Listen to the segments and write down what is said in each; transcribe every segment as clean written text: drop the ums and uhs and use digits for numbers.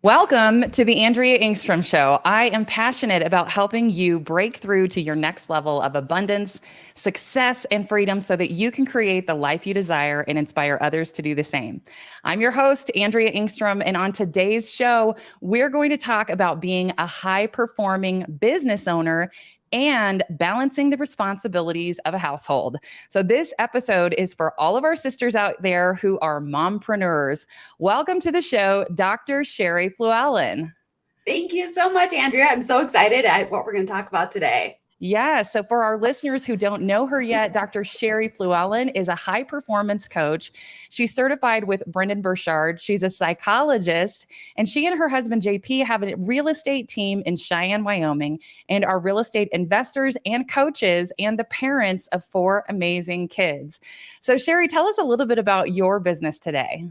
Welcome to the Andrea Engstrom Show. I am passionate about helping you break through to your next level of abundance, success, and freedom so that you can create the life you desire and inspire others to do the same. I'm your host, Andrea Engstrom, and on today's show, we're going to talk about being a high-performing business owner and balancing the responsibilities of a household. So this episode is for all of our sisters out there who are mompreneurs. Welcome to the show, Dr. Sheri Fluellen. Thank you so much, Andrea. I'm so excited at what we're going to talk about today. Yeah. So for our listeners who don't know her yet, Dr. Sheri Fluellen is a high performance coach. She's certified with Brendan Burchard. She's a psychologist, and she and her husband, JP, have a real estate team in Cheyenne, Wyoming, and are real estate investors and coaches and the parents of 4 amazing kids. So Sheri, tell us a little bit about your business today.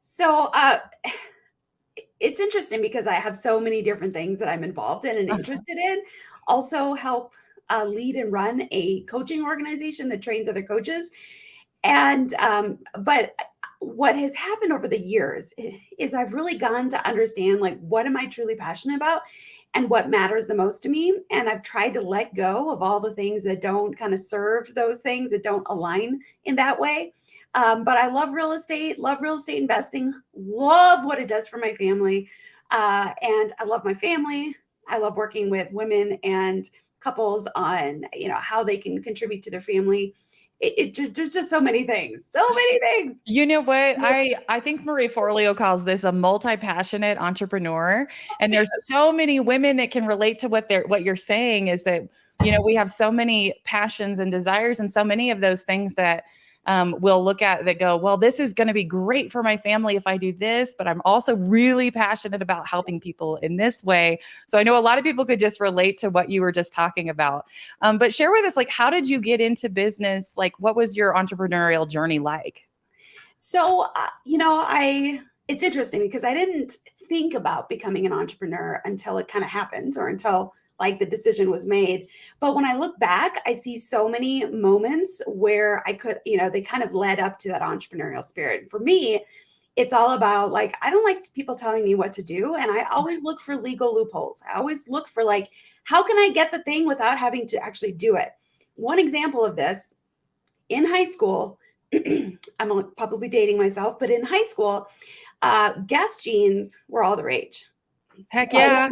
So, it's interesting because I have so many different things that I'm involved in and interested in. Also help lead and run a coaching organization that trains other coaches. And but what has happened over the years is I've really gotten to understand, like, what am I truly passionate about and what matters the most to me. And I've tried to let go of all the things that don't kind of serve those things, that don't align in that way. But I love real estate investing, love what it does for my family. And I love my family. I love working with women and couples on, how they can contribute to their family. There's just so many things. You know what? I think Marie Forleo calls this a multi-passionate entrepreneur. And there's so many women that can relate to what you're saying is that, we have so many passions and desires, and so many of those things that we'll look at that go, well, this is going to be great for my family if I do this, but I'm also really passionate about helping people in this way. So I know a lot of people could just relate to what you were just talking about. But share with us, like, how did you get into business? Like, what was your entrepreneurial journey like? So, it's interesting because I didn't think about becoming an entrepreneur until it kind of happened, or until like the decision was made. But when I look back, I see so many moments where I could, they kind of led up to that entrepreneurial spirit. For me, it's all about, like, I don't like people telling me what to do. And I always look for legal loopholes. I always look for, like, how can I get the thing without having to actually do it? One example of this, in high school, I'm probably dating myself, but in high school, Guess jeans were all the rage. Heck yeah.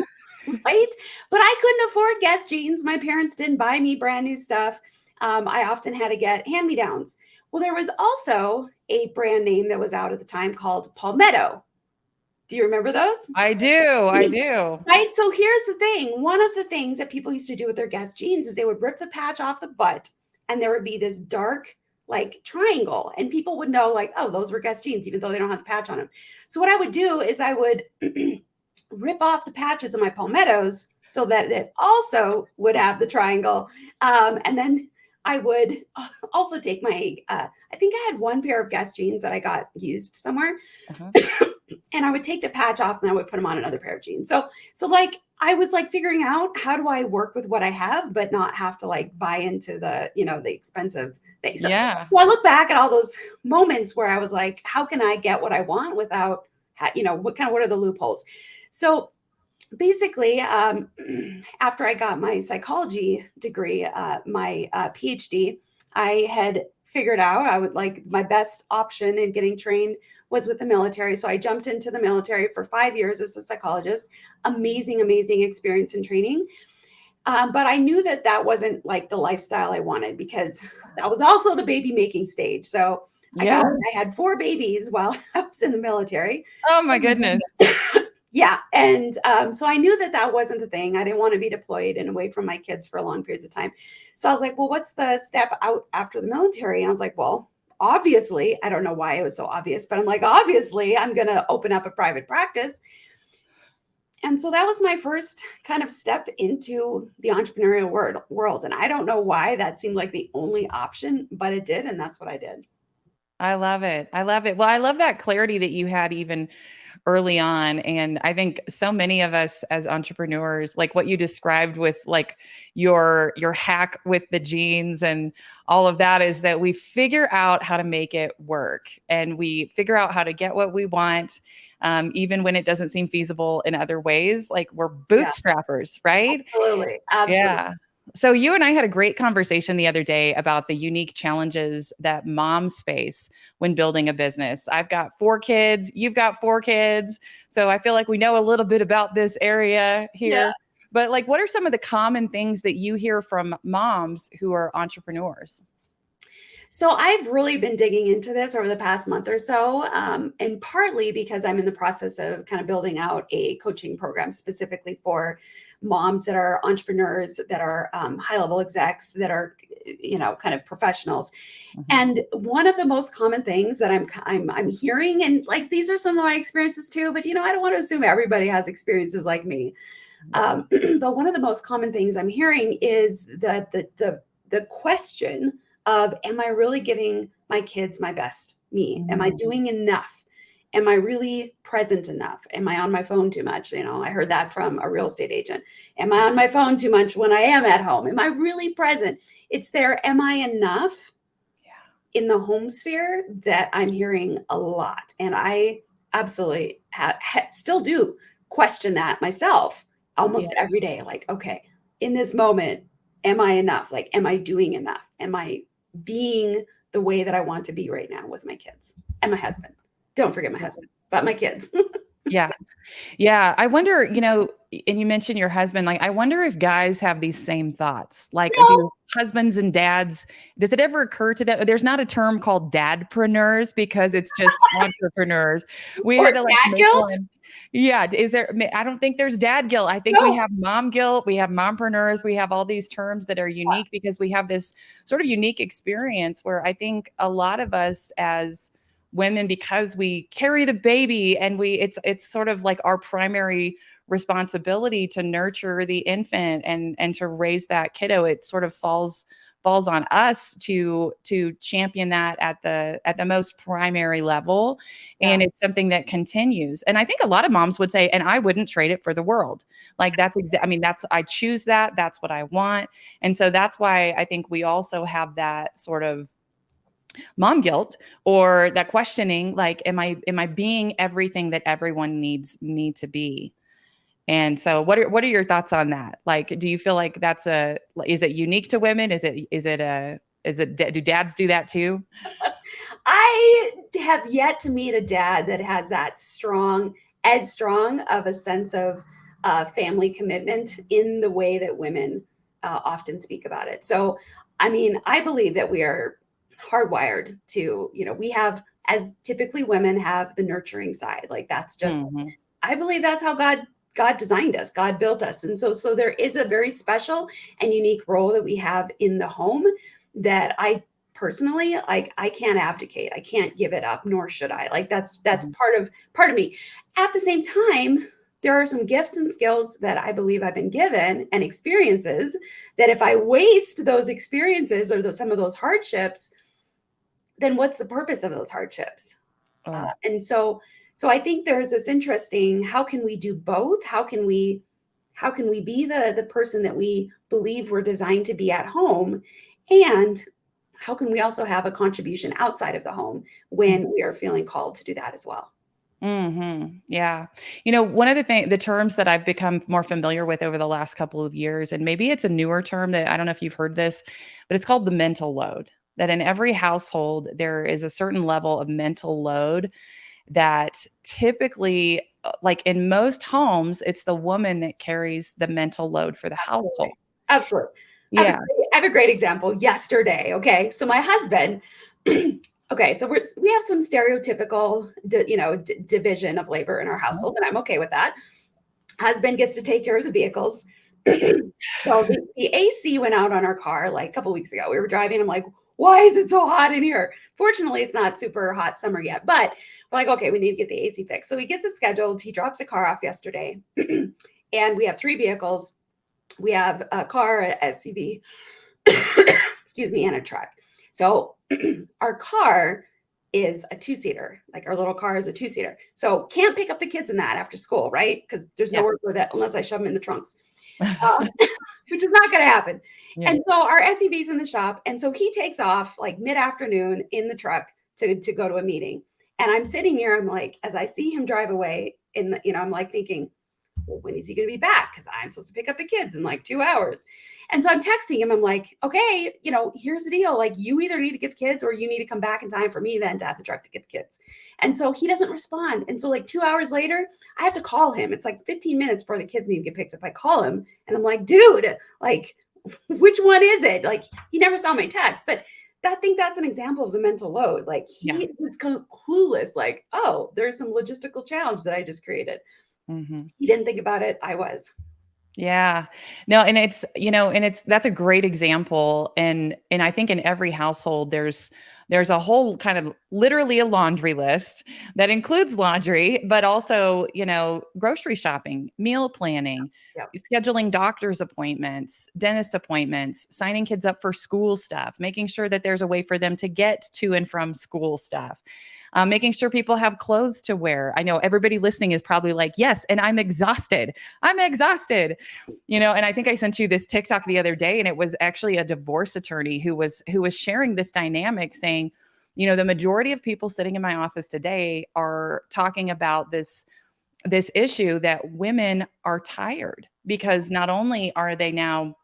Right? But I couldn't afford Guess jeans. My parents didn't buy me brand new stuff. I often had to get hand-me-downs. Well, there was also a brand name that was out at the time called Palmetto. Do you remember those? I do. Right? So here's the thing. One of the things that people used to do with their Guess jeans is they would rip the patch off the butt, and there would be this dark, like, triangle, and people would know, like, oh, those were Guess jeans, even though they don't have the patch on them. So what I would do is I would rip off the patches of my palmettos so that it also would have the triangle. And then I would also take my, I think I had one pair of Guess jeans that I got used somewhere. And I would take the patch off and I would put them on another pair of jeans. So like, I was like figuring out, how do I work with what I have, but not have to, like, buy into the, the expensive things. So, yeah. Well, I look back at all those moments where I was like, how can I get what I want without, what are the loopholes? So basically, after I got my psychology degree, my PhD, I had figured out I would, like, my best option in getting trained was with the military. So I jumped into the military for 5 years as a psychologist. Amazing experience and training. But I knew that wasn't, like, the lifestyle I wanted, because that was also the baby making stage. So I had 4 babies while I was in the military. Oh my goodness. Yeah. And so I knew that wasn't the thing. I didn't want to be deployed and away from my kids for long periods of time. So I was like, well, what's the step out after the military? And I was like, well, obviously, I don't know why it was so obvious, but I'm like, obviously, I'm going to open up a private practice. And so that was my first kind of step into the entrepreneurial world. And I don't know why that seemed like the only option, but it did. And that's what I did. I love it. Well, I love that clarity that you had even early on. And I think so many of us as entrepreneurs, like what you described with, like, your hack with the jeans and all of that, is that we figure out how to make it work, and we figure out how to get what we want. even when it doesn't seem feasible in other ways. Like we're Yeah, bootstrappers, right? absolutely. Absolutely. Yeah. So you and I had a great conversation the other day about the unique challenges that moms face when building a business. I've got 4 kids, you've got 4 kids. So I feel like we know a little bit about this area Yeah. here. But like what are some of the common things that you hear from moms who are entrepreneurs? So I've really been digging into this over the past month or so, and partly because I'm in the process of kind of building out a coaching program specifically for moms that are entrepreneurs, that are high-level execs, that are, kind of professionals. Mhm. And one of the most common things that I'm hearing, and like these are some of my experiences too, but I don't want to assume everybody has experiences like me. Yeah. But one of the most common things I'm hearing is that the question of, am I really giving my kids my best me? Am I Mm. doing enough? Am I really present enough? Am I on my phone too much? I heard that from a real estate agent. Am I on my phone too much when I am at home? Am I really present? It's there. Am I enough Yeah. in the home sphere? That I'm hearing a lot. And I absolutely still do question that myself Yeah. almost every day. Like, okay, in this moment, am I enough? Like, am I doing enough? Am I being the way that I want to be right now with my kids and my husband? Don't forget my husband, but my kids. Yeah. Yeah, I wonder, and you mentioned your husband, like, I wonder if guys have these same thoughts. Like, No. do husbands and dads, does it ever occur to them? There's not a term called dadpreneurs because it's just entrepreneurs. We Or had to like dad make guilt? one. Yeah, is there, I don't think there's dad guilt. I think we No. have mom guilt, we have mompreneurs, we have all these terms that are unique because we have this sort of unique experience where I think a lot of us as women, because we carry the baby and it's sort of like our primary responsibility to nurture the infant and to raise that kiddo. It sort of falls on us to champion that at the most primary level, Yeah. and it's something that continues. And I think a lot of moms would say, and I wouldn't trade it for the world. Like I mean, I choose that's what I want. And so that's why I think we also have that sort of mom guilt or that questioning, like, am I being everything that everyone needs me to be? And so what are your thoughts on that? Like, do you feel like is it unique to women? Do dads do that too? I have yet to meet a dad that has that as strong of a sense of family commitment in the way that women often speak about it. So, I mean, I believe that we are hardwired to, we have, as typically women have the nurturing side. Like that's just, Mhm. I believe that's how God designed us, God built us. And so there is a very special and unique role that we have in the home that I personally, like, I can't abdicate. I can't give it up, nor should I. Like that's Mhm. part of me. At the same time, there are some gifts and skills that I believe I've been given and experiences that if I waste those experiences or some of those hardships, then what's the purpose of those hardships? Oh, And so I think there's this interesting, how can we do both? How can we be the person that we believe we're designed to be at home? And how can we also have a contribution outside of the home when we are feeling called to do that as well? Yeah. One of the terms that I've become more familiar with over the last couple of years, and maybe it's a newer term that I don't know if you've heard this, but it's called the mental load. That in every household, there is a certain level of mental load that typically, like in most homes, it's the woman that carries the mental load for the household. Absolutely. Absolutely. Yeah. I have a great example yesterday. Okay. So my husband, okay, so we have some stereotypical, division of labor in our household, and I'm okay with that. Husband gets to take care of the vehicles. So the AC went out on our car like a couple weeks ago. We were driving. I'm like, why is it so hot in here? Fortunately, it's not super hot summer yet, but we're like, okay, we need to get the AC fixed. So he gets it scheduled. He drops the car off yesterday. And we have 3 vehicles. We have a car, a SUV, excuse me, and a truck. So our car is a 2-seater. Like our little car is a 2-seater. So can't pick up the kids in that after school, right? Because there's Yeah. nowhere for that unless I shove them in the trunks, um, which is not going to happen. Yeah. And so our SUV's in the shop. And so he takes off like mid-afternoon in the truck to go to a meeting. And I'm sitting here, I'm like, as I see him drive away I'm like thinking, well, when is he going to be back? Because I'm supposed to pick up the kids in like 2 hours. And so I'm texting him. I'm like, okay, here's the deal. Like, you either need to get the kids or you need to come back in time for me then to have the truck to get the kids. And so he doesn't respond. And so like 2 hours later, I have to call him. It's like 15 minutes before the kids need to get picked up. I call him and I'm like, dude, like, which one is it? Like, he never saw my text, but I think that's an example of the mental load. Like, he was clueless. Like, oh, there's some logistical challenge that I just created. He didn't think about it. I was. Yeah. No, and that's a great example. And I think in every household, there's a whole kind of literally a laundry list that includes laundry, but also, grocery shopping, meal planning, scheduling doctor's appointments, dentist appointments, signing kids up for school stuff, making sure that there's a way for them to get to and from school stuff. Making sure people have clothes to wear. I know everybody listening is probably like, yes, and I'm exhausted. I'm exhausted. And I think I sent you this TikTok the other day, and it was actually a divorce attorney who was sharing this dynamic saying, the majority of people sitting in my office today are talking about this issue that women are tired because not only are they now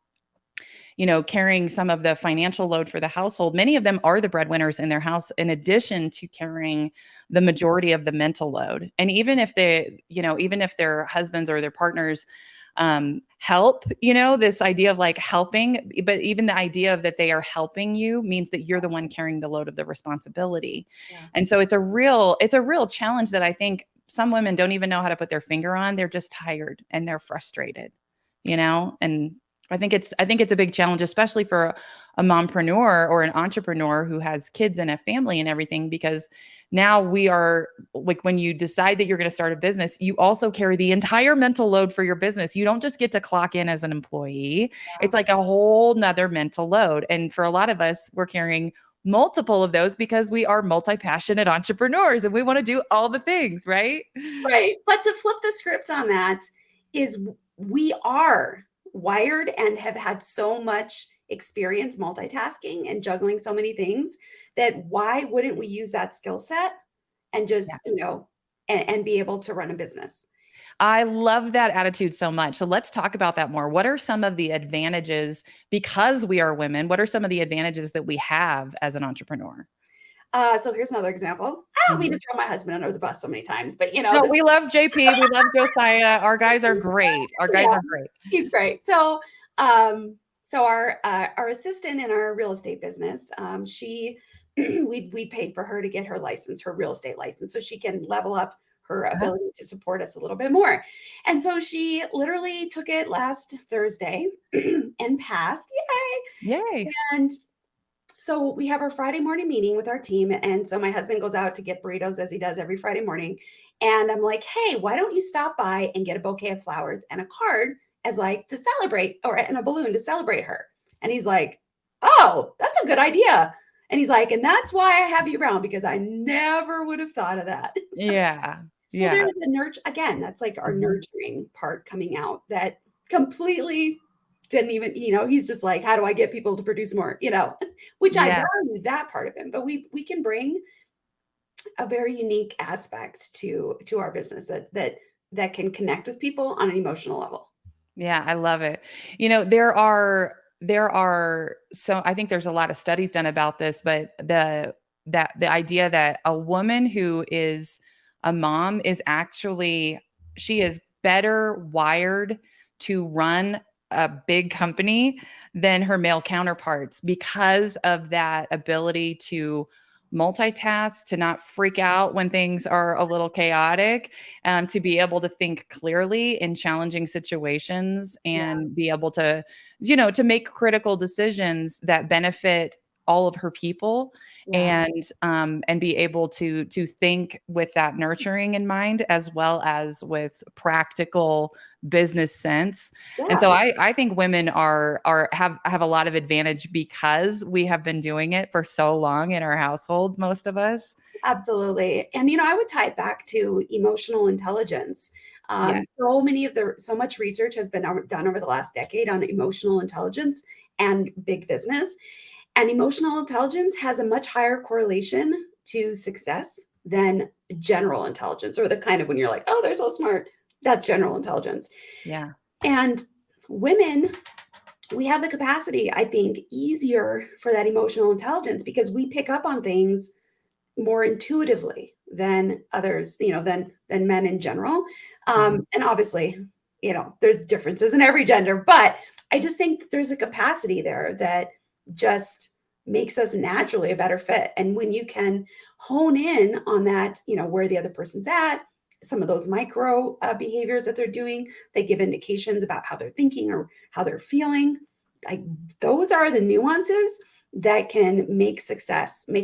carrying some of the financial load for the household. Many of them are the breadwinners in their house, in addition to carrying the majority of the mental load. And even if even if their husbands or their partners help, this idea of like helping, but even the idea of that they are helping you means that you're the one carrying the load of the responsibility. Yeah. And so it's a real challenge that I think some women don't even know how to put their finger on. They're just tired and they're frustrated, and I think it's a big challenge, especially for a mompreneur or an entrepreneur who has kids and a family and everything, because now we are like, when you decide that you're going to start a business, you also carry the entire mental load for your business. You don't just get to clock in as an employee. Yeah. It's like a whole nother mental load. And for a lot of us, we're carrying multiple of those because we are multi-passionate entrepreneurs and we want to do all the things, right? Right. But to flip the script on that is, we are wired and have had so much experience multitasking and juggling so many things that why wouldn't we use that skill set and just, and be able to run a business? I love that attitude so much. So let's talk about that more. What are some of the advantages, because we are women, what are some of the advantages that we have as an entrepreneur? So here's another example. I don't mean to throw my husband under the bus so many times, but no, we love JP. We love Josiah. Our guys are great. Our guys are great. He's great. So, our assistant in our real estate business, we paid for her to get her license, her real estate license, so she can level up her ability to support us a little bit more. And so she literally took it last Thursday and passed. Yay! And so we have our Friday morning meeting with our team. And so my husband goes out to get burritos, as he does every Friday morning. And I'm like, hey, why don't you stop by and get a bouquet of flowers and a card as like to celebrate, and a balloon to celebrate her. And he's like, oh, that's a good idea. And he's like, and that's why I have you around, because I never would have thought of that. Yeah. So there's the nurture. Again, that's like our nurturing part coming out that completely didn't even, he's just like, how do I get people to produce more, which I value that part of him, but we can bring a very unique aspect to our business that can connect with people on an emotional level. Yeah, I love it. There are, so I think there's a lot of studies done about this, but the idea that a woman who is a mom is actually, she is better wired to run a big company than her male counterparts because of that ability to multitask, to not freak out when things are a little chaotic, to be able to think clearly in challenging situations and be able to, to make critical decisions that benefit all of her people and be able to think with that nurturing in mind, as well as with practical business sense. And so I think women have a lot of advantage because we have been doing it for so long in our households, most of us. Absolutely. And, I would tie it back to emotional intelligence. So much research has been done over the last decade on emotional intelligence and big business. And emotional intelligence has a much higher correlation to success than general intelligence, or the kind of when you're like, oh, they're so smart. That's general intelligence. Yeah. And women, we have the capacity, I think, easier for that emotional intelligence because we pick up on things more intuitively than others, than men in general. And obviously, there's differences in every gender, but I just think there's a capacity there that just makes us naturally a better fit. And when you can hone in on that, where the other person's at, some of those micro behaviors that they're doing, they give indications about how they're thinking or how they're feeling. Like those are the nuances that can make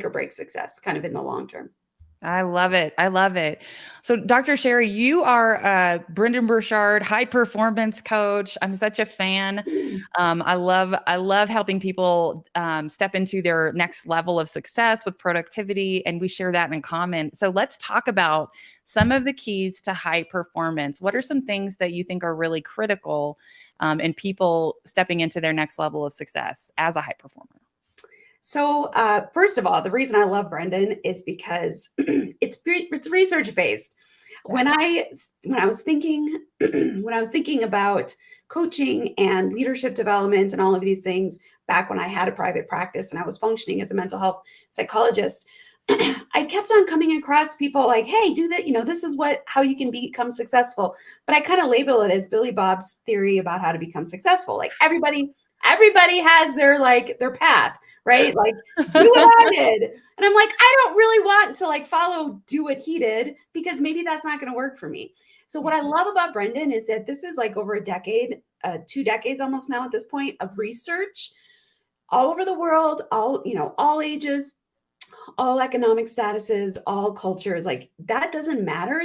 or break success kind of in the long term. I love it. I love it. So, Dr. Sheri, you are a Brendan Burchard high performance coach. I'm such a fan. I love helping people step into their next level of success with productivity, and we share that in common. So, let's talk about some of the keys to high performance. What are some things that you think are really critical in people stepping into their next level of success as a high performer? So, first of all, the reason I love Brendan is because it's research based. When I was thinking about coaching and leadership development and all of these things back when I had a private practice and I was functioning as a mental health psychologist, I kept on coming across people like, "Hey, do that. This is how you can become successful." But I kind of label it as Billy Bob's theory about how to become successful. Like everybody has their path. Right? Like, do what I did. And I'm like, I don't really want to do what he did because maybe that's not going to work for me. So what I love about Brendan is that this is like over a decade, 2 decades almost now at this point of research all over the world, all ages, all economic statuses, all cultures. Like that doesn't matter.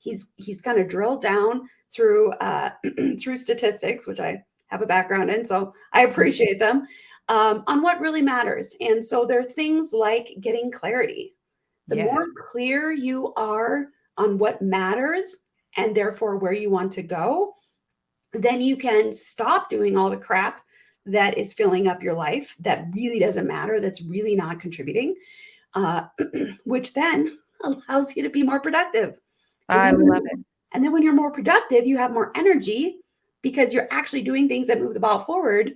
He's kind of drilled down through through statistics, which I have a background in, so I appreciate them. On what really matters. And so there are things like getting clarity. The more clear you are on what matters and therefore where you want to go, then you can stop doing all the crap that is filling up your life that really doesn't matter, that's really not contributing, which then allows you to be more productive. I love it. And then when you're more productive, you have more energy because you're actually doing things that move the ball forward.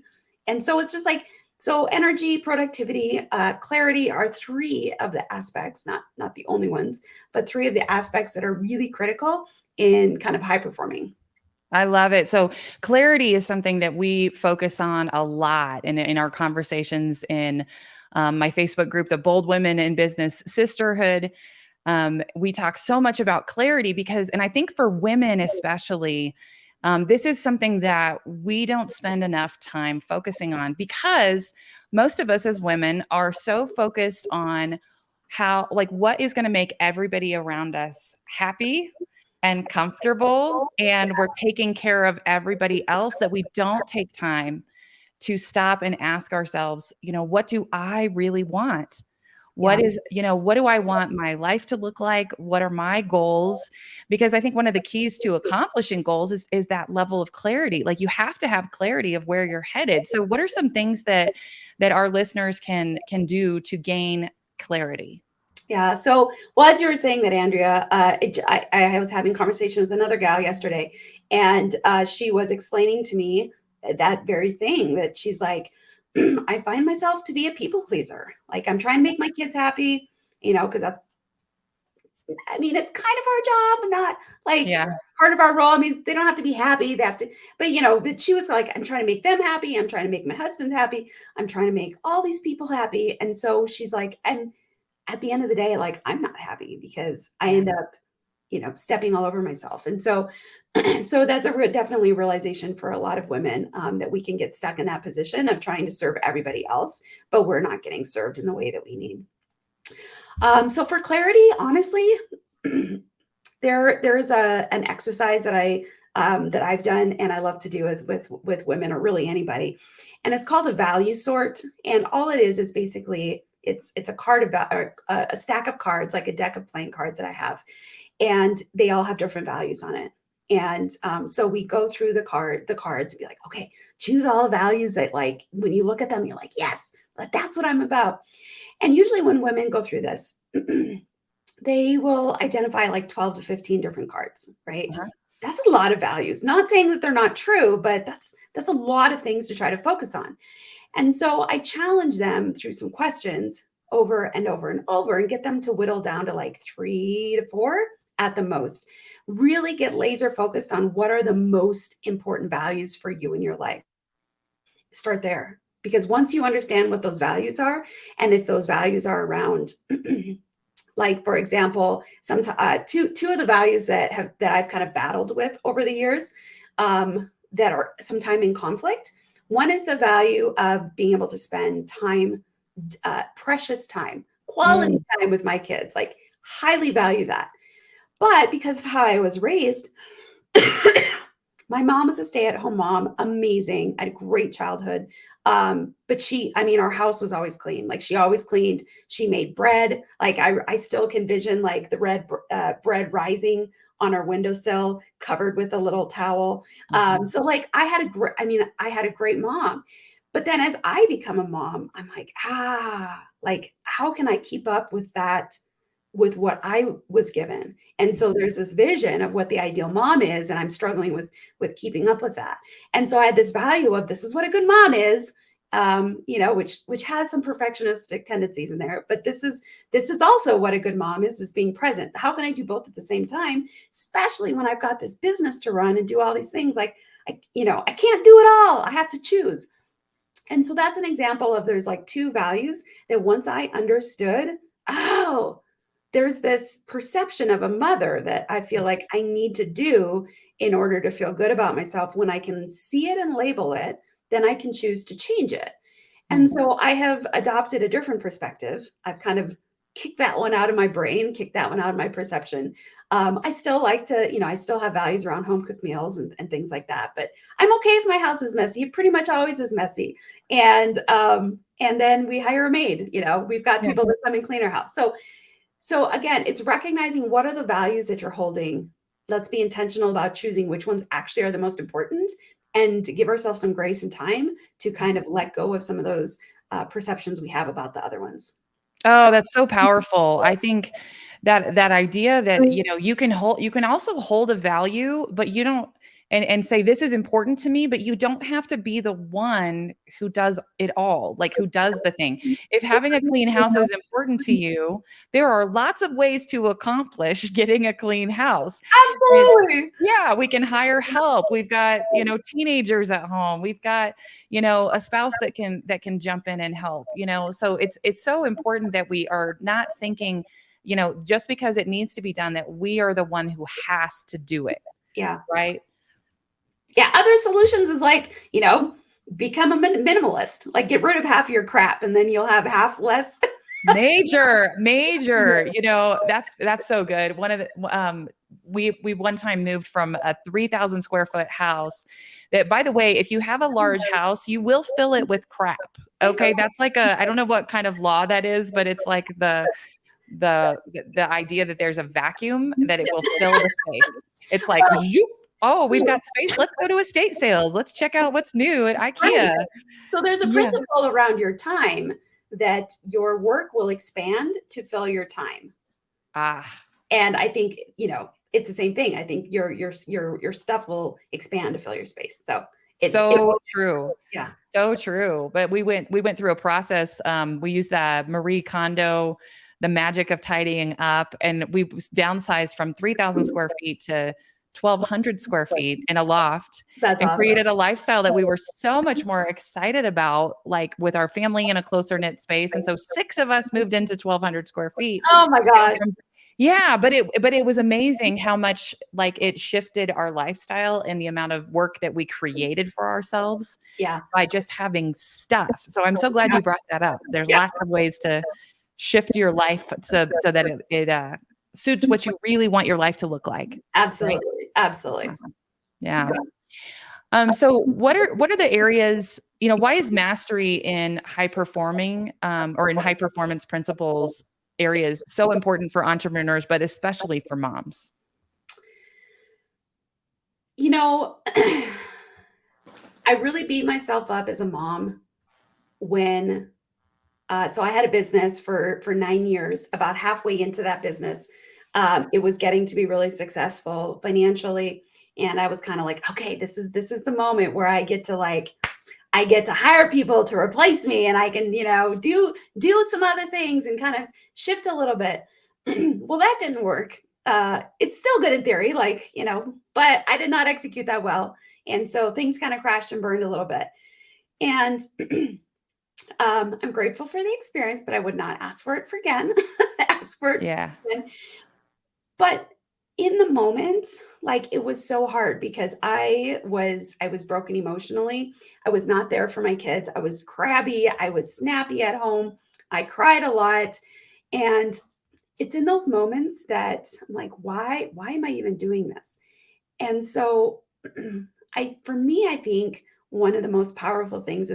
And so it's just like, so energy, productivity, clarity are 3 of the aspects, not the only ones, but 3 of the aspects that are really critical in kind of high performing. I love it. So clarity is something that we focus on a lot in our conversations in my Facebook group, the Bold Women in Business Sisterhood. We talk so much about clarity and I think for women especially, this is something that we don't spend enough time focusing on because most of us as women are so focused on what is going to make everybody around us happy and comfortable, and we're taking care of everybody else that we don't take time to stop and ask ourselves, what do I really want? What do I want my life to look like? What are my goals? Because I think one of the keys to accomplishing goals is that level of clarity. Like you have to have clarity of where you're headed. So what are some things that our listeners can do to gain clarity? Yeah. So, as you were saying that, Andrea, I was having a conversation with another gal yesterday, and she was explaining to me that very thing that she's like, I find myself to be a people pleaser. Like I'm trying to make my kids happy, because it's kind of our job, not like part of our role. I mean, they don't have to be happy. They have to, but she was like, I'm trying to make them happy. I'm trying to make my husband happy. I'm trying to make all these people happy. And so she's like, and at the end of the day, like I'm not happy because I end up, stepping all over myself. And so, so that's definitely a realization for a lot of women that we can get stuck in that position of trying to serve everybody else, but we're not getting served in the way that we need. So for clarity, honestly, there is an exercise that I've done and I love to do with women or really anybody, and it's called a value sort. And all it is basically it's a card about a stack of cards, like a deck of playing cards that I have, and they all have different values on it. And so we go through the cards and be like, okay, choose all the values that like when you look at them, you're like, yes, that's what I'm about. And usually when women go through this, they will identify like 12 to 15 different cards, right? Uh-huh. That's a lot of values. Not saying that they're not true, but that's a lot of things to try to focus on. And so I challenge them through some questions over and over and over and get them to whittle down to like 3 to 4 at the most. Really get laser focused on what are the most important values for you in your life. Start there, because once you understand what those values are, and if those values are around like, for example, two of the values that I've kind of battled with over the years, that are sometime in conflict. One is the value of being able to spend time, precious time, quality time with my kids. Like, highly value that. But because of how I was raised, my mom was a stay-at-home mom, amazing. I had a great childhood. But our house was always clean. Like, she always cleaned. She made bread. Like, I still can vision like the red bread rising on our windowsill, covered with a little towel. So like, I had a great mom. But then as I become a mom, I'm like, like, how can I keep up with that, with what I was given? And so there's this vision of what the ideal mom is, and I'm struggling with keeping up with that. And so I had this value of, this is what a good mom is, which has some perfectionistic tendencies in there. But this is also what a good mom is being present. How can I do both at the same time, especially when I've got this business to run and do all these things? Like, I can't do it all. I have to choose. And so that's an example of, there's like two values that once I understood, there's this perception of a mother that I feel like I need to do in order to feel good about myself. When I can see it and label it, then I can choose to change it. And so I have adopted a different perspective. I've kind of kicked that one out of my brain, kicked that one out of my perception. I still like to, I still have values around home cooked meals and things like that. But I'm okay if my house is messy. It pretty much always is messy. And then we hire a maid. We've got people that come and clean our house. So again, it's recognizing what are the values that you're holding. Let's be intentional about choosing which ones actually are the most important, and to give ourselves some grace and time to kind of let go of some of those perceptions we have about the other ones. Oh, that's so powerful. I think that idea that, you can also hold a value, but you don't, and say, this is important to me, but you don't have to be the one who does it all, like who does the thing. If having a clean house is important to you, there are lots of ways to accomplish getting a clean house. Absolutely. Yeah, we can hire help. We've got, teenagers at home. We've got, a spouse that can jump in and help, So it's so important that we are not thinking, just because it needs to be done, that we are the one who has to do it. Yeah. Right. Yeah. Other solutions is like, become a minimalist, like get rid of half your crap, and then you'll have half less. Major, that's so good. One of the, we one time moved from a 3,000 square foot house that, by the way, if you have a large house, you will fill it with crap. Okay. That's like I don't know what kind of law that is, but it's like the idea that there's a vacuum that it will fill the space. It's like, oh, we've got space. Let's go to estate sales. Let's check out what's new at IKEA. Right. So there's a principle around your time, that your work will expand to fill your time. And I think, it's the same thing. I think your stuff will expand to fill your space. So true. Yeah. So true. But we went through a process. We used the Marie Kondo, the magic of tidying up, and we downsized from 3,000 square feet to 1,200 square feet in a loft. That's and awesome. Created a lifestyle that we were so much more excited about, like with our family in a closer knit space. And so 6 of us moved into 1,200 square feet. Oh my gosh. Yeah, but it was amazing how much, like, it shifted our lifestyle and the amount of work that we created for ourselves. Yeah. By just having stuff. So I'm so glad you brought that up. There's lots of ways to shift your life so that it suits what you really want your life to look like. Absolutely. Right? Absolutely. Yeah. So what are the areas, why is mastery in high performing or in high performance principles areas so important for entrepreneurs, but especially for moms? I really beat myself up as a mom when So I had a business for 9 years. About halfway into that business, it was getting to be really successful financially, and I was kind of like, okay, this is the moment where I get to hire people to replace me, and I can do some other things and kind of shift a little bit. Well, that didn't work. It's still good in theory, but I did not execute that well, and so things kind of crashed and burned a little bit. And I'm grateful for the experience, but I would not ask for it for again. Ask for it Yeah. again. But in the moment, it was so hard because I was broken emotionally. I was not there for my kids. I was crabby. I was snappy at home. I cried a lot. And it's in those moments that I'm like, why am I even doing this? And so for me, I think one of the most powerful things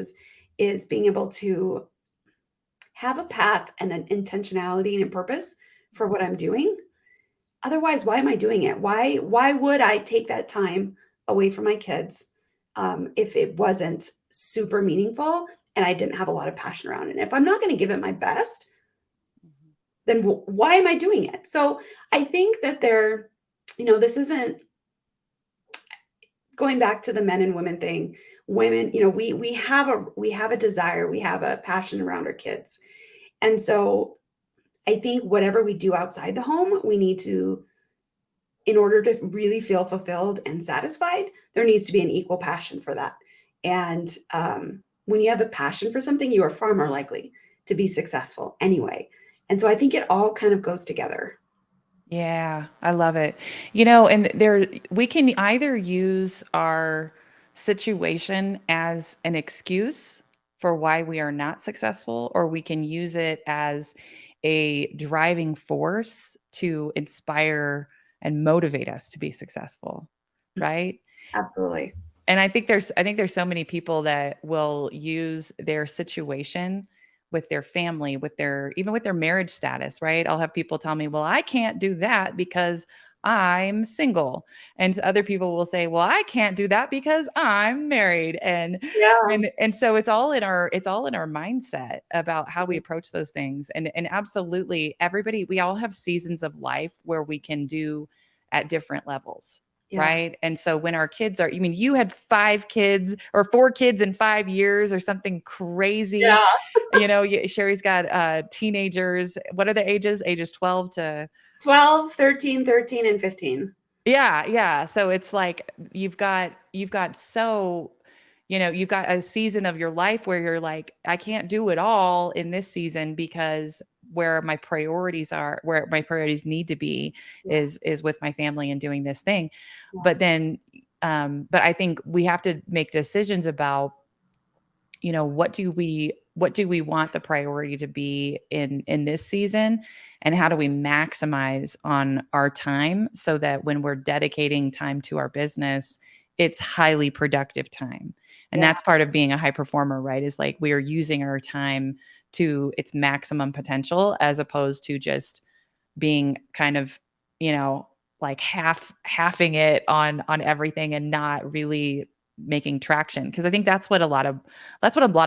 is being able to have a path and an intentionality and a purpose for what I'm doing. Otherwise, why am I doing it? Why would I take that time away from my kids if it wasn't super meaningful and I didn't have a lot of passion around it? And if I'm not going to give it my best, then why am I doing it? So I think that this isn't going back to the men and women thing. Women, we have a desire, we have a passion around our kids. And so I think whatever we do outside the home, we need to, in order to really feel fulfilled and satisfied, there needs to be an equal passion for that. And when you have a passion for something, you are far more likely to be successful anyway. And so I think it all kind of goes together. Yeah, I love it. And we can either use our situation as an excuse for why we are not successful, or we can use it as a driving force to inspire and motivate us to be successful, right? Absolutely. And I think there's so many people that will use their situation with their family, even with their marriage status, right? I'll have people tell me, "Well, I can't do that because I'm single." And other people will say, "Well, I can't do that because I'm married." And Yeah. and so it's all in our mindset about how we approach those things. And absolutely everybody, we all have seasons of life where we can do at different levels. Yeah. Right. And so when our kids you had 5 kids or 4 kids in 5 years or something crazy. Yeah. Sheri's got teenagers. What are the ages? Ages 12 to 12, 13, 13, and 15. yeah, yeah. So it's like you've got a season of your life where you're like, I can't do it all in this season because where my priorities need to be Yeah. is with my family and doing this thing. Yeah. But I think we have to make decisions about, what do we want the priority to be in this season, and how do we maximize on our time so that when we're dedicating time to our business, it's highly productive time. And Yeah. that's part of being a high performer, right? Is like we are using our time to its maximum potential, as opposed to just being kind of, like halving it on everything and not really making traction. Cause I think that's what a lot of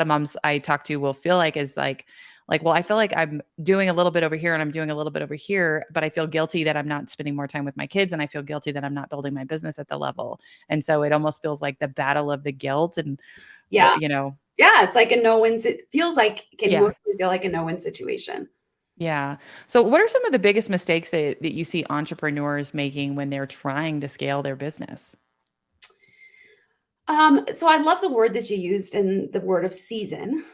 moms I talk to will feel like, is like, well, I feel like I'm doing a little bit over here and I'm doing a little bit over here, but I feel guilty that I'm not spending more time with my kids, and I feel guilty that I'm not building my business at the level. And so it almost feels like the battle of the guilt and Yeah. Yeah. It's like a no-win. It feels like it can yeah. mostly feel like a no-win situation. Yeah. So what are some of the biggest mistakes that you see entrepreneurs making when they're trying to scale their business? So I love the word that you used, in the word of season.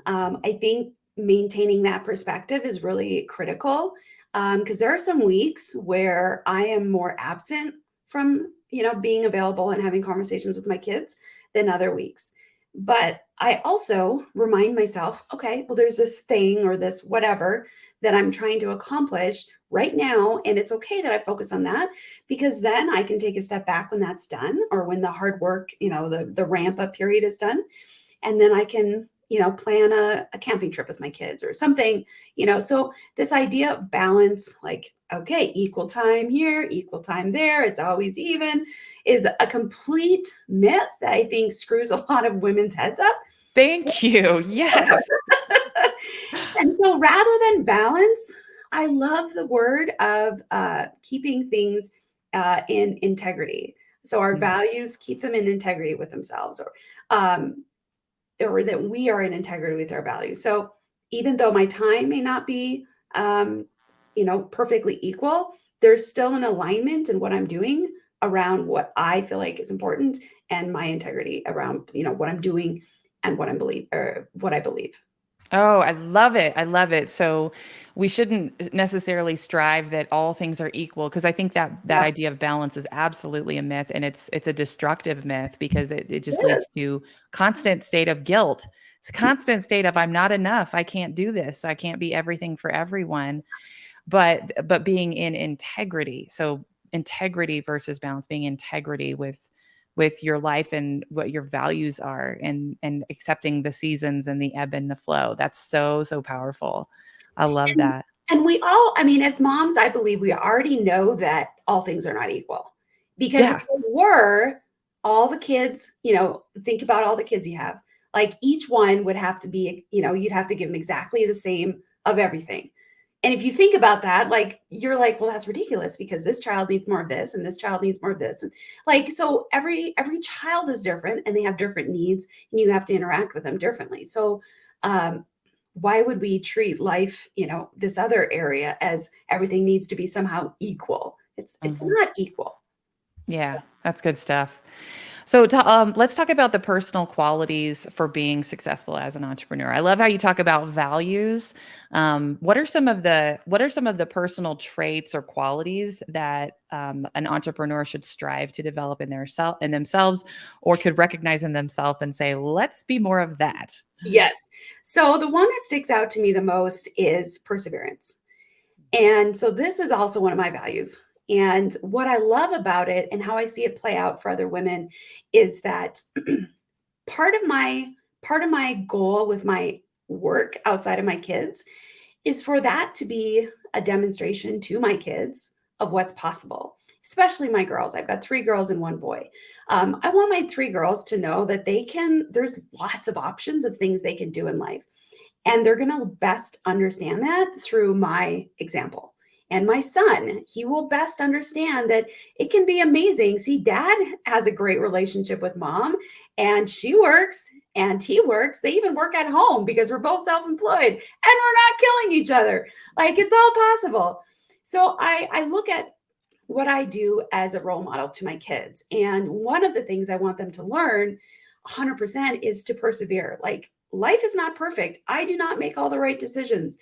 I think maintaining that perspective is really critical, because there are some weeks where I am more absent from, being available and having conversations with my kids than other weeks. But I also remind myself, okay, well, there's this thing or this whatever that I'm trying to accomplish right now. And it's okay that I focus on that, because then I can take a step back when that's done, or when the hard work, the ramp up period is done. And then I can, plan a camping trip with my kids or something, so this idea of balance, like, okay, equal time here, equal time there, it's always even, is a complete myth that I think screws a lot of women's heads up. Thank you. Yes. And so rather than balance, I love the word of keeping things in integrity. So our Mm. values, keep them in integrity with themselves, um, or that we are in integrity with our values. So even though my time may not be, um, perfectly equal, there's still an alignment in what I'm doing around what I feel like is important, and my integrity around, what I'm doing and what I believe. Oh, I love it. I love it. So we shouldn't necessarily strive that all things are equal, because I think that that Yeah, idea of balance is absolutely a myth, and it's a destructive myth, because it it just leads is. to constant state of guilt. It's a constant state of I'm not enough. I can't do this. I can't be everything for everyone. But being in integrity. So integrity versus balance, being integrity with your life and what your values are, and accepting the seasons and the ebb and the flow. That's so, so powerful. I love And that. and we all, I mean, as moms, I believe we already know that all things are not equal. Because if Yeah. they were, all the kids, think about all the kids you have. Like each one would have to be, you'd have to give them exactly the same of everything. And if you think about that, like you're like, well, that's ridiculous because this child needs more of this and this child needs more of this. And like, so every child is different and they have different needs and you have to interact with them differently. So um why would we treat life, this other area as everything needs to be somehow equal? It's Mhm. not equal. Yeah, that's good stuff. So, let's talk about the personal qualities for being successful as an entrepreneur. I love how you talk about values. What are some of the personal traits or qualities that an entrepreneur should strive to develop in themselves, or could recognize in themselves and say, "Let's be more of that." Yes. So the one that sticks out to me the most is perseverance. And so this is also one of my values. And what I love about it and how I see it play out for other women is that part of my part of my goal with my work outside of my kids is for that to be a demonstration to my kids of what's possible, especially my girls. I've got 3 girls and 1 boy. I want my 3 girls to know that there's lots of options of things they can do in life. And they're going to best understand that through my example. And my son, he will best understand that it can be amazing. See, dad has a great relationship with mom, and she works and he works. They even work at home because we're both self employed and we're not killing each other. Like it's all possible. So I look at what I do as a role model to my kids. And one of the things I want them to learn 100% is to persevere. Like life is not perfect. I do not make all the right decisions.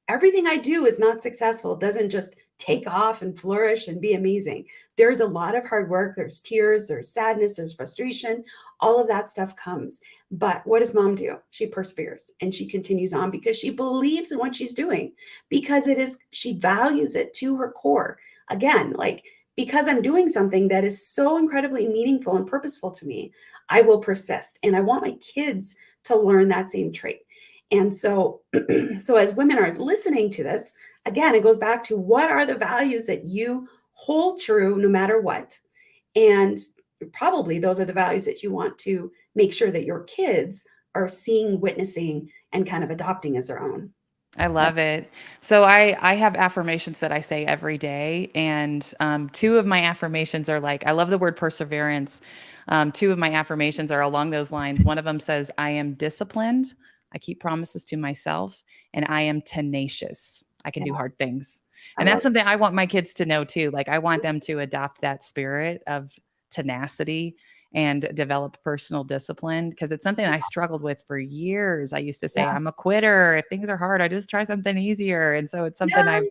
Everything I do is not successful. It doesn't just take off and flourish and be amazing. There's a lot of hard work. There's tears, there's sadness, there's frustration. All of that stuff comes. But what does mom do? She perseveres and she continues on because she believes in what she's doing, because she values it to her core. Again, like because I'm doing something that is so incredibly meaningful and purposeful to me, I will persist. And I want my kids to learn that same trait. And so, so as women are listening to this, again, it goes back to what are the values that you hold true no matter what? And probably those are the values that you want to make sure that your kids are seeing, witnessing, and kind of adopting as their own. I love it. So I have affirmations that I say every day, and two of my affirmations are like, I love the word perseverance. Two of my affirmations are along those lines. One of them says, "I am disciplined. I keep promises to myself, and I am tenacious. I can Yeah, do hard things." I And love that's something I want my kids to know too. Like I want them to adopt that spirit of tenacity and develop personal discipline, because it's something I struggled with for years. I used to yeah, say, I'm a quitter. If things are hard, I just try something easier. And so it's something yeah,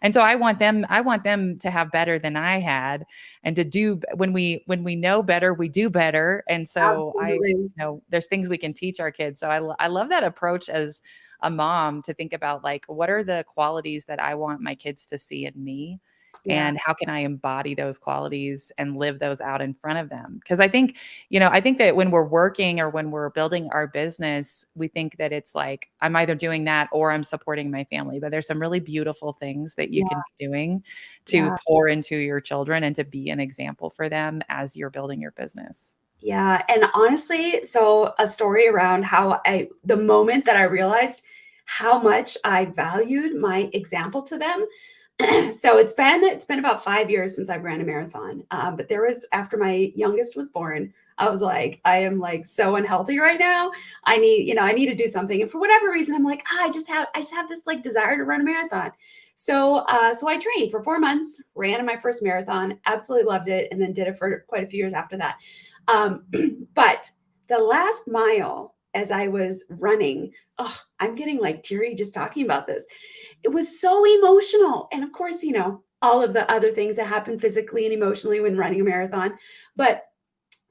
and so I want them to have better than I had, and to do when we know better, we do better. And so absolutely. there's things we can teach our kids. So I love that approach as a mom, to think about like, what are the qualities that I want my kids to see in me? Yeah, And how can I embody those qualities and live those out in front of them? Because I think that when we're working or when we're building our business, we think that it's like, I'm either doing that or I'm supporting my family. But there's some really beautiful things that you yeah, can be doing to yeah. pour into your children and to be an example for them as you're building your business. Yeah. And honestly, so a story around how the moment that I realized how much I valued my example to them. So it's been about 5 years since I've ran a marathon. But there was, after my youngest was born, I was like, I am like so unhealthy right now. I need to do something. And for whatever reason, I'm like, I just have this like desire to run a marathon. So I trained for 4 months, ran my first marathon, absolutely loved it, and then did it for quite a few years after that. Um, but the last mile, as I was running, oh, I'm getting like teary just talking about this. It was so emotional. And of course, all of the other things that happen physically and emotionally when running a marathon. But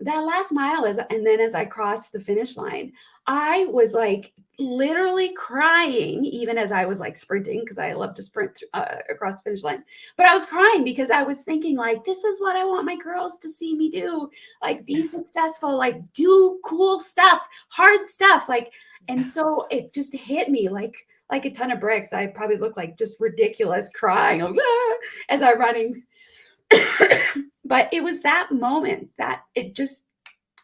that last mile and then as I crossed the finish line, I was like literally crying, even as I was like sprinting, because I love to sprint across the finish line. But I was crying because I was thinking, like, this is what I want my girls to see me do, like be successful, like do cool stuff, hard stuff, like. And so it just hit me like a ton of bricks. I probably look like just ridiculous crying, like, as I'm running. But it was that moment that it just,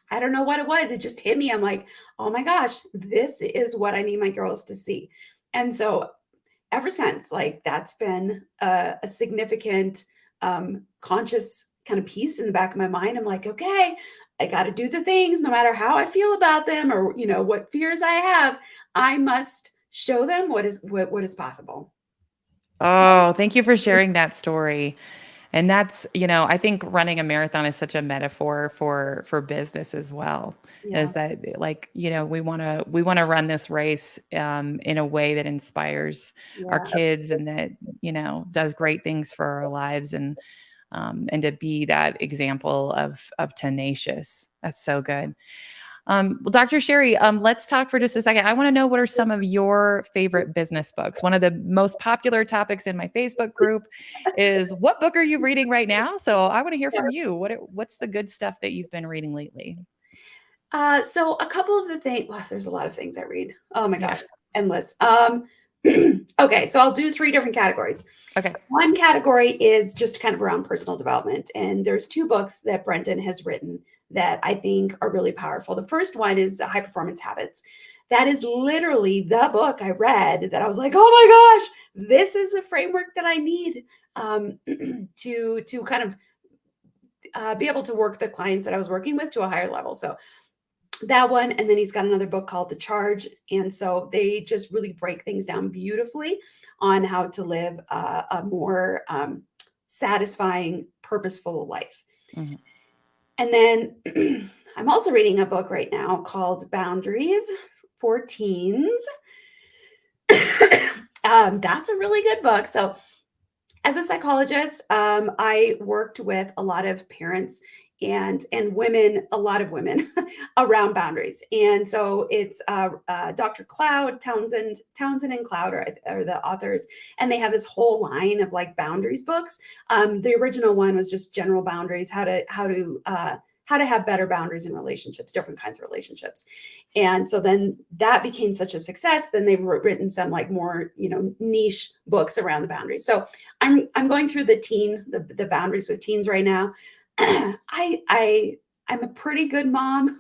I don't know what it was. It just hit me. I'm like, oh my gosh, this is what I need my girls to see. And so ever since, like, that's been a significant conscious kind of piece in the back of my mind. I'm like, okay, I got to do the things no matter how I feel about them or, what fears I have. I must show them what is possible. Oh, thank you for sharing that story. And that's, I think running a marathon is such a metaphor for business as well. Yeah. Is that like, we want to run this race in a way that inspires our Yeah. kids and that, does great things for our lives and to be that example of tenacious. That's so good. Well, Dr. Sheri, let's talk for just a second. I want to know, what are some of your favorite business books? One of the most popular topics in my Facebook group is, what book are you reading right now? So I want to hear from you. What's the good stuff that you've been reading lately? So a couple of the things, well, there's a lot of things I read. Oh my Yeah. gosh, endless. Okay, so I'll do three different categories. Okay. One category is just kind of around personal development. And there's two books that Brendan has written that I think are really powerful. The first one is High Performance Habits. That is literally the book I read that I was like, oh my gosh, this is the framework that I need to kind of be able to work the clients that I was working with to a higher level. So that one, and then he's got another book called The Charge, and so they just really break things down beautifully on how to live a more satisfying, purposeful life. Mhm. And then I'm also reading a book right now called Boundaries for Teens. That's a really good book. So as a psychologist, I worked with a lot of parents and women, a lot of women around boundaries. And so it's Dr. Cloud, Townsend and Cloud are the authors, and they have this whole line of like boundaries books. The original one was just general boundaries, how to have better boundaries in relationships, different kinds of relationships. And so then that became such a success. Then they've written some like more, niche books around the boundaries. So I'm going through the boundaries with teens right now. I'm a pretty good mom,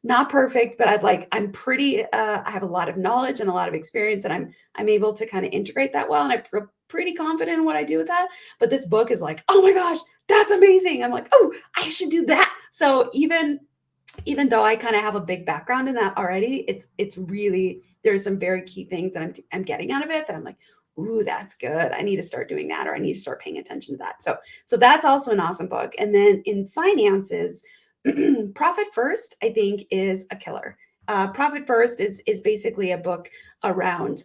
not perfect, but I'm pretty, I have a lot of knowledge and a lot of experience, and I'm able to kind of integrate that well. And I feel pretty confident in what I do with that. But this book is like, oh my gosh, that's amazing. I'm like, oh, I should do that. So even though I kind of have a big background in that already, it's really, there's some very key things that I'm getting out of it that I'm like, ooh, that's good. I need to start doing that, or I need to start paying attention to that. So that's also an awesome book. And then in finances, Profit First, I think, is a killer. Profit First is basically a book around.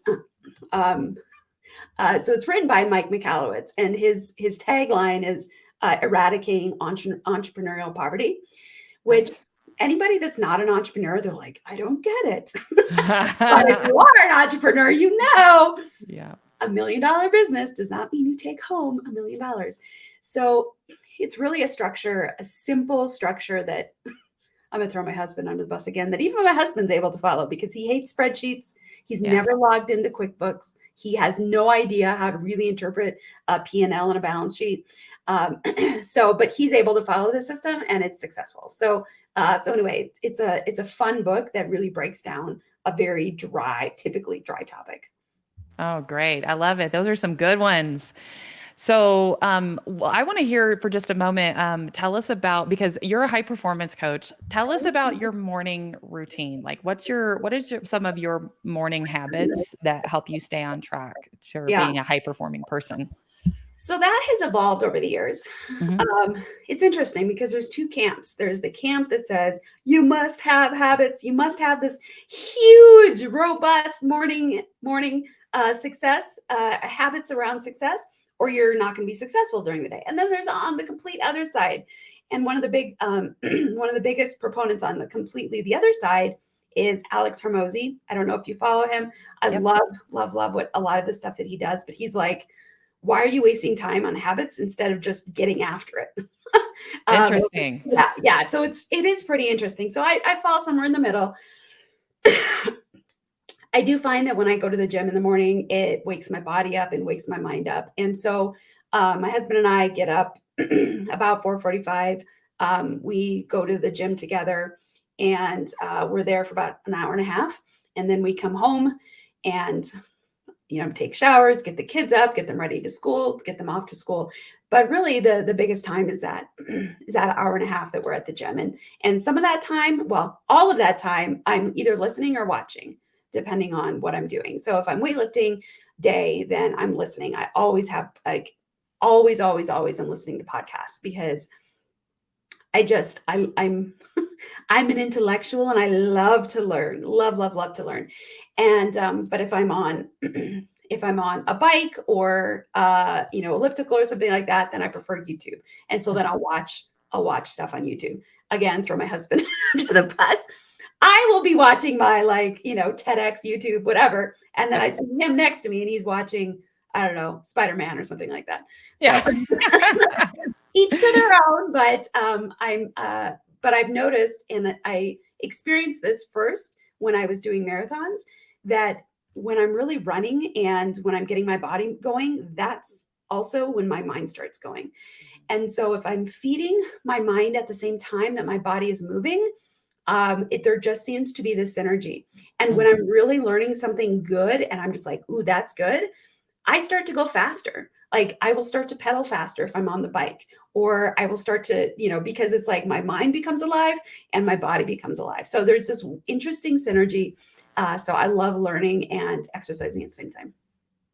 So it's written by Mike Michalowicz, and his tagline is eradicating entrepreneurial poverty, which Nice. anybody that's not an entrepreneur, they're like, I don't get it. But if you are an entrepreneur, Yeah. $1 million business does not mean you take home $1 million. So it's really a structure, a simple structure that I'm going to throw my husband under the bus again, that even my husband's able to follow because he hates spreadsheets. He's never logged into QuickBooks. He has no idea how to really interpret a P&L and a balance sheet. But he's able to follow the system and it's successful. So anyway, it's a fun book that really breaks down a very typically dry topic. Oh, great. I love it. Those are some good ones. So I want to hear for just a moment, tell us about, because you're a high performance coach, tell us about your morning routine. Like what is some of your morning habits that help you stay on track for being a high performing person? So that has evolved over the years. It's interesting because there's two camps. There's the camp that says you must have habits. You must have this huge, robust morning success, habits around success, or you're not going to be successful during the day. And then there's on the complete other side. And one of the biggest proponents on the other side is Alex Hormozi. I don't know if you follow him. I love what a lot of the stuff that he does, but he's like, why are you wasting time on habits instead of just getting after it? Interesting. Yeah. So it is pretty interesting. So I fall somewhere in the middle. I do find that when I go to the gym in the morning, it wakes my body up and wakes my mind up. And so my husband and I get up about 4:45. We go to the gym together and we're there for about an hour and a half. And then we come home and take showers, get the kids up, get them ready to school, get them off to school. But really the biggest time is that hour and a half that we're at the gym. And some of that time, well, all of that time, I'm either listening or watching, depending on what I'm doing. So if I'm weightlifting day, then I'm listening. I always have always I'm listening to podcasts because I'm I'm an intellectual and I love to learn, love to learn. And but if I'm on a bike or elliptical or something like that, then I prefer YouTube. And so then I'll watch stuff on YouTube. Again, throw my husband under the bus. I will be watching my TEDx, YouTube, whatever, and then I see him next to me and he's watching, I don't know, Spider-Man or something like that. Yeah. So, each to their own, but I've noticed, and I experienced this first when I was doing marathons, that when I'm really running and when I'm getting my body going, that's also when my mind starts going. And so if I'm feeding my mind at the same time that my body is moving, there just seems to be this synergy. And when I'm really learning something good and I'm just like, ooh, that's good, I start to go faster. Like I will start to pedal faster if I'm on the bike, or I will start to, because it's like my mind becomes alive and my body becomes alive. So there's this interesting synergy. So I love learning and exercising at the same time.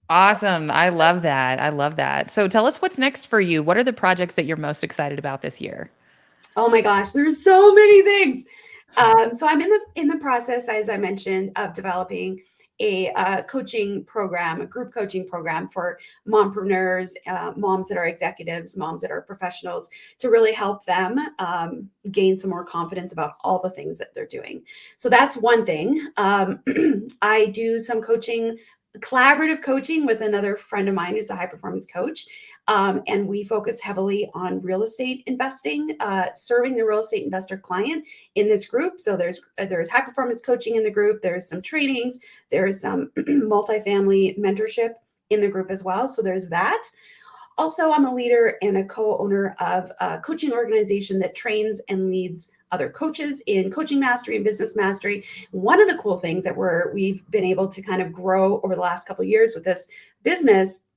Awesome. I love that. So tell us what's next for you. What are the projects that you're most excited about this year? Oh my gosh, there's so many things. So I'm in the process, as I mentioned, of developing a coaching program, a group coaching program for mompreneurs, moms that are executives, moms that are professionals, to really help them gain some more confidence about all the things that they're doing. So that's one thing. I do some collaborative coaching with another friend of mine who's a high performance coach. And we focus heavily on real estate investing, serving the real estate investor client in this group. So there's high performance coaching in the group. There's some trainings. There's some multifamily mentorship in the group as well. So there's that. Also, I'm a leader and a co-owner of a coaching organization that trains and leads other coaches in coaching mastery and business mastery. One of the cool things that we've been able to kind of grow over the last couple of years with this business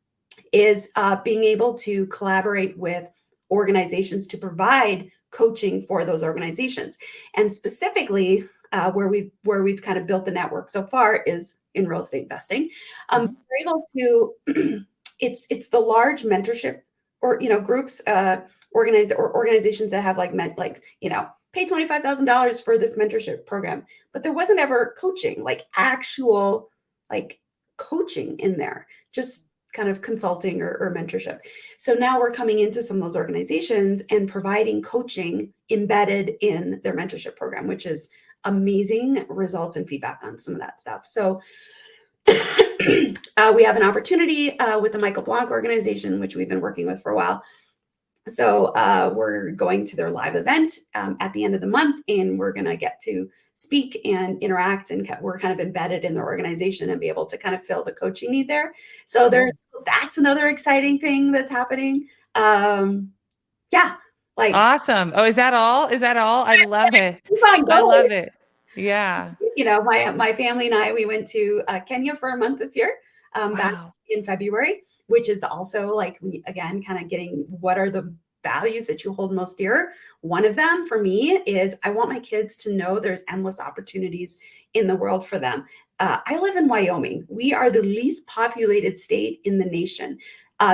is being able to collaborate with organizations to provide coaching for those organizations. And specifically, where we've kind of built the network so far is in real estate investing. We're able to, it's the large mentorship or groups, organizations that have pay $25,000 for this mentorship program, but there wasn't ever coaching, actual coaching in there, just kind of consulting or mentorship. So now we're coming into some of those organizations and providing coaching embedded in their mentorship program, which is amazing results and feedback on some of that stuff. So we have an opportunity with the Michael Blanc organization, which we've been working with for a while. So we're going to their live event at the end of the month, and we're going to get to speak and interact, and we're kind of embedded in the organization and be able to kind of fill the coaching need there. So Cool. that's another exciting thing that's happening. Yeah, like Awesome. Oh, is that all? Is that all? I love it. keep on I going. love it. Yeah. You know, my family and I, we went to Kenya for a month this year, back Wow. in February, which is also like, again, kind of getting what are the values that you hold most dear. One of them for me is I want my kids to know there's endless opportunities in the world for them. I live in Wyoming. We are the least populated state in the nation.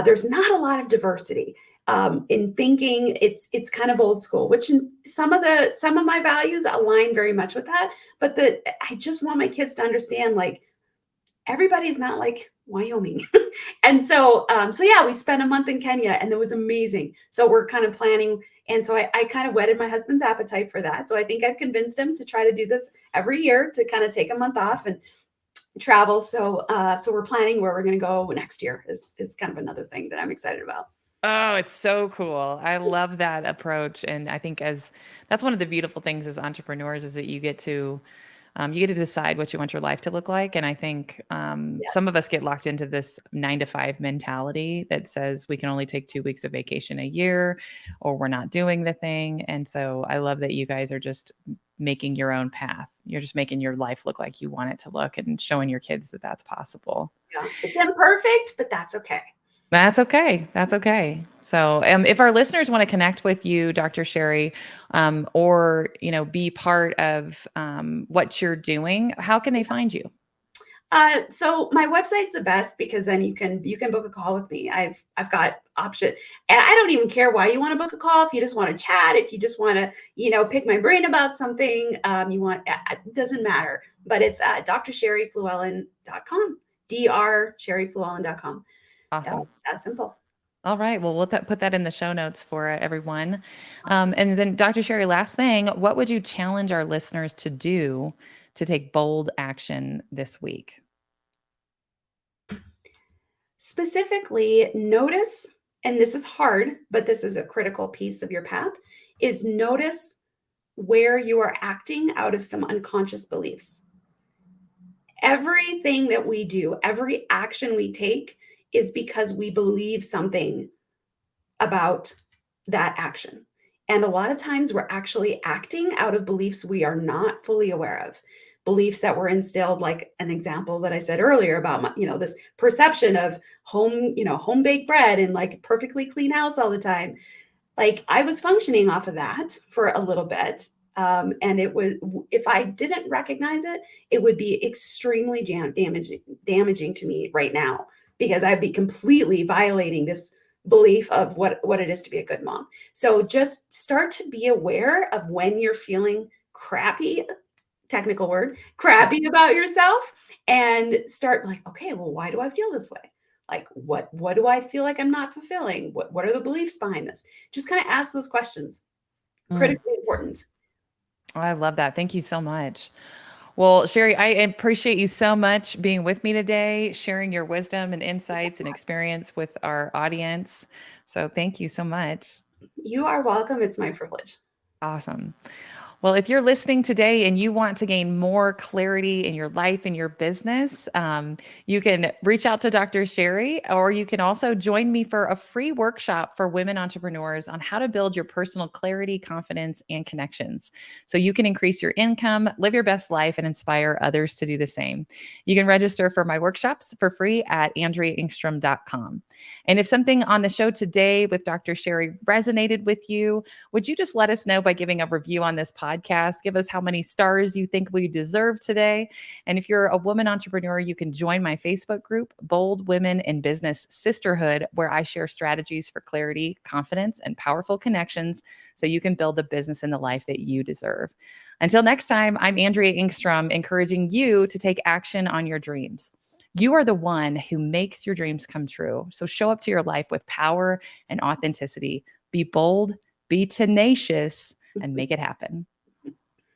There's not a lot of diversity. In thinking, it's kind of old school, which some of my values align very much with that. But I just want my kids to understand, like, everybody's not like Wyoming. And so yeah, we spent a month in Kenya, and it was amazing. So we're kind of planning. And so I kind of whetted my husband's appetite for that. So I think I've convinced him to try to do this every year, to kind of take a month off and travel. So we're planning where we're going to go next year is kind of another thing that I'm excited about. Oh, it's so cool. I love that approach. And I think that's one of the beautiful things as entrepreneurs is that you get to decide what you want your life to look like. And I think some Yes. of us get locked into this 9 to 5 mentality that says we can only take 2 weeks of vacation a year, or we're not doing the thing. And so I love that you guys are just making your own path. You're just making your life look like you want it to look, and showing your kids that that's possible. Yeah. It's imperfect, but that's okay. That's okay. That's okay. So, if our listeners want to connect with you, Dr. Sheri, or be part of what you're doing, how can they find you? So my website's the best, because then you can book a call with me. I've got option, and I don't even care why you want to book a call. If you just want to chat, if you just want to, pick my brain about something, it doesn't matter. But it's drsherifluellen.com, drsherifluellen.com. Awesome. That simple. All right. Well, we'll put that in the show notes for everyone. And then, Dr. Sheri, last thing, what would you challenge our listeners to do to take bold action this week? Specifically, notice, and this is hard, but this is a critical piece of your path, is notice where you are acting out of some unconscious beliefs. Everything that we do, every action we take, is because we believe something about that action. And a lot of times we're actually acting out of beliefs we are not fully aware of. Beliefs that were instilled, like an example that I said earlier about this perception of home baked bread and like perfectly clean house all the time. Like, I was functioning off of that for a little bit. And it was, if I didn't recognize it, it would be extremely damaging to me right now, because I'd be completely violating this belief of what it is to be a good mom. So just start to be aware of when you're feeling crappy, technical word, crappy about yourself, and start like, okay, well, why do I feel this way? Like, what do I feel like I'm not fulfilling? What are the beliefs behind this? Just kind of ask those questions. Mm. Critically important. Oh, I love that. Thank you so much. Well, Sheri, I appreciate you so much being with me today, sharing your wisdom and insights and experience with our audience. So thank you so much. You are welcome. It's my privilege. Awesome. Well, if you're listening today and you want to gain more clarity in your life and your business, you can reach out to Dr. Sheri, or you can also join me for a free workshop for women entrepreneurs on how to build your personal clarity, confidence, and connections so you can increase your income, live your best life, and inspire others to do the same. You can register for my workshops for free at andreaengstrom.com. And if something on the show today with Dr. Sheri resonated with you, would you just let us know by giving a review on this podcast? Give us how many stars you think we deserve today. And if you're a woman entrepreneur, you can join my Facebook group, Bold Women in Business Sisterhood, where I share strategies for clarity, confidence, and powerful connections so you can build the business and the life that you deserve. Until next time, I'm Andrea Engstrom, encouraging you to take action on your dreams. You are the one who makes your dreams come true. So show up to your life with power and authenticity. Be bold, be tenacious, and make it happen.